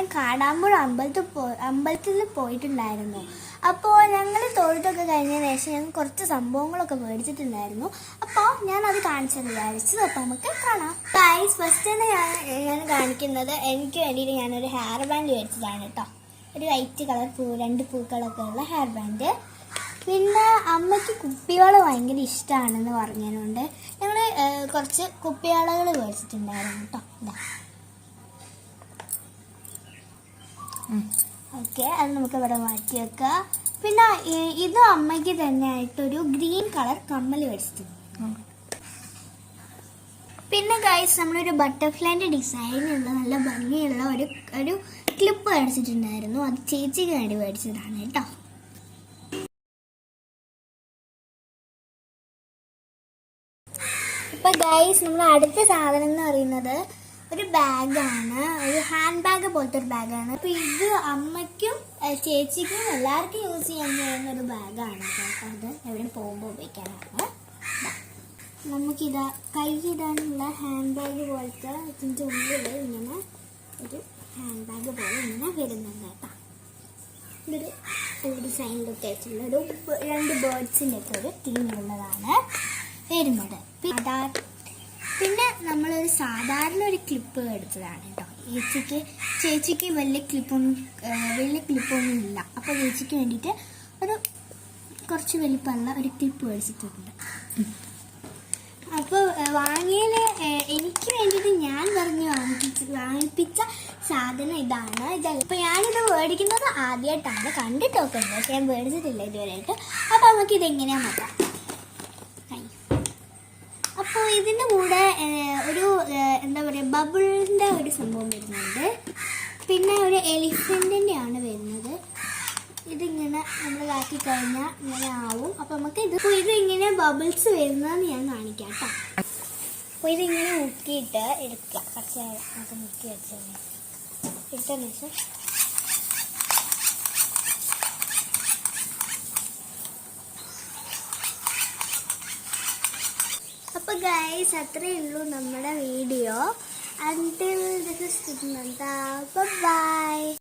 ഞാൻ കാടാമ്പുഴ അമ്പലത്തിൽ പോയിട്ടുണ്ടായിരുന്നു. അപ്പോൾ ഞങ്ങൾ തൊഴുത്തൊക്കെ കഴിഞ്ഞതിന് ശേഷം ഞങ്ങൾ കുറച്ച് സംഭവങ്ങളൊക്കെ മേടിച്ചിട്ടുണ്ടായിരുന്നു. അപ്പോൾ ഞാനത് കാണിച്ചെന്ന് വിചാരിച്ചു. അപ്പോൾ നമുക്ക് കാണാം. ഗൈസ്, ഫസ്റ്റ് തന്നെ ഞാൻ കാണിക്കുന്നത് എനിക്ക് വേണ്ടിയിട്ട് ഞാനൊരു ഹെയർ ബാൻഡ് മേടിച്ചതാണ് കേട്ടോ. ഒരു വൈറ്റ് കളർ 2 പൂക്കളൊക്കെ ഉള്ള ഹെയർ ബാൻഡ്. പിന്നെ അമ്മയ്ക്ക് കുപ്പിവള ഭയങ്കര ഇഷ്ടമാണെന്ന് പറഞ്ഞതുകൊണ്ട് ഞങ്ങൾ കുറച്ച് കുപ്പിവളകൾ മേടിച്ചിട്ടുണ്ടായിരുന്നു കേട്ടോ. ഓക്കെ, അത് നമുക്ക് ഇവിടെ മാറ്റി വെക്കാം. പിന്നെ ഇത് അമ്മയ്ക്ക് തന്നെ ആയിട്ടൊരു ഗ്രീൻ കളർ കമ്മൽ മേടിച്ചിട്ടുണ്ട്. പിന്നെ ഗൈസ്, നമ്മളൊരു ബട്ടർഫ്ലൈൻ്റെ ഡിസൈനുള്ള നല്ല ഭംഗിയുള്ള ഒരു ക്ലിപ്പ് മേടിച്ചിട്ടുണ്ടായിരുന്നു. അത് ചേച്ചിക്ക് വേണ്ടി മേടിച്ചതാണ് കേട്ടോ. ഇപ്പം ഗൈസ്, നമ്മൾ അടുത്ത സാധനം എന്ന് പറയുന്നത് ഒരു ബാഗാണ്. ഒരു ഹാൻഡ് ബാഗ് പോലത്തെ ഒരു ബാഗാണ്. അപ്പോൾ ഇത് അമ്മയ്ക്കും ചേച്ചിക്കും എല്ലാവർക്കും യൂസ് ചെയ്യാൻ കഴിയുന്ന ഒരു ബാഗാണ് കേട്ടോ. അത് എവിടെ പോകുമ്പോൾ ഉപയോഗിക്കാനാണ്. നമുക്കിതാ കൈയിടാനുള്ള ഹാൻഡ് ബാഗ് പോലത്തെ ഇതിൻ്റെ ഉള്ളിൽ ഇങ്ങനെ ഒരു ഹാൻഡ് ബാഗ് പോലെ ഇങ്ങനെ വരുന്നുണ്ട് കേട്ടോ. ഇതൊരു ഡിസൈനിലൊക്കെ വെച്ചുള്ള 2 ബേർഡ്സിൻ്റെ ഒക്കെ ഒരു തീമുള്ളതാണ് വരുന്നത്. പിന്നെ നമ്മളൊരു സാധാരണ ഒരു ക്ലിപ്പ് എടുത്തതാണ് കേട്ടോ. ചേച്ചിക്ക് വലിയ ക്ലിപ്പൊന്നും ഇല്ല. അപ്പോൾ ചേച്ചിക്ക് വേണ്ടിയിട്ട് കുറച്ച് വലിപ്പമുള്ള ഒരു ക്ലിപ്പ് മേടിച്ചിട്ടുണ്ട്. അപ്പോൾ എനിക്ക് വേണ്ടിയിട്ട് ഞാൻ വാങ്ങിപ്പിച്ച സാധനം ഇതാണ്. അപ്പോൾ ഞാനിത് മേടിക്കുന്നത് ആദ്യമായിട്ടാണ്, കണ്ടിട്ടൊക്കെ ഉണ്ട്, പക്ഷെ ഞാൻ മേടിച്ചിട്ടില്ല ഇതുവരെയായിട്ട്. അപ്പോൾ നമുക്ക് ഇതെങ്ങനെയാണെന്ന് നോക്കാം. അപ്പോൾ ഇതിൻ്റെ കൂടെ ഒരു എന്താ പറയുക, ബബിളിൻ്റെ ഒരു സംഭവം വരുന്നുണ്ട്. പിന്നെ ഒരു എലിഫൻറ്റിൻ്റെ ആണ് വരുന്നത്. ഇതിങ്ങനെ നമ്മൾ ആക്കി കഴിഞ്ഞാൽ ഇങ്ങനെ ആവും. അപ്പോൾ നമുക്ക് ഇതിങ്ങനെ ബബിൾസ് വരുന്നതെന്ന് ഞാൻ കാണിക്കാം കേട്ടോ. അപ്പോൾ ഇതിങ്ങനെ മുക്കിയിട്ട് എടുക്കുക. കുറച്ച് നമുക്ക് മുക്കി വെച്ചത് ഇട്ടതിന് ശേഷം അപ്പോൾ ഗൈസ്, അത്രയേ ഉള്ളൂ നമ്മുടെ video. Until this is Nanda. Bye bye.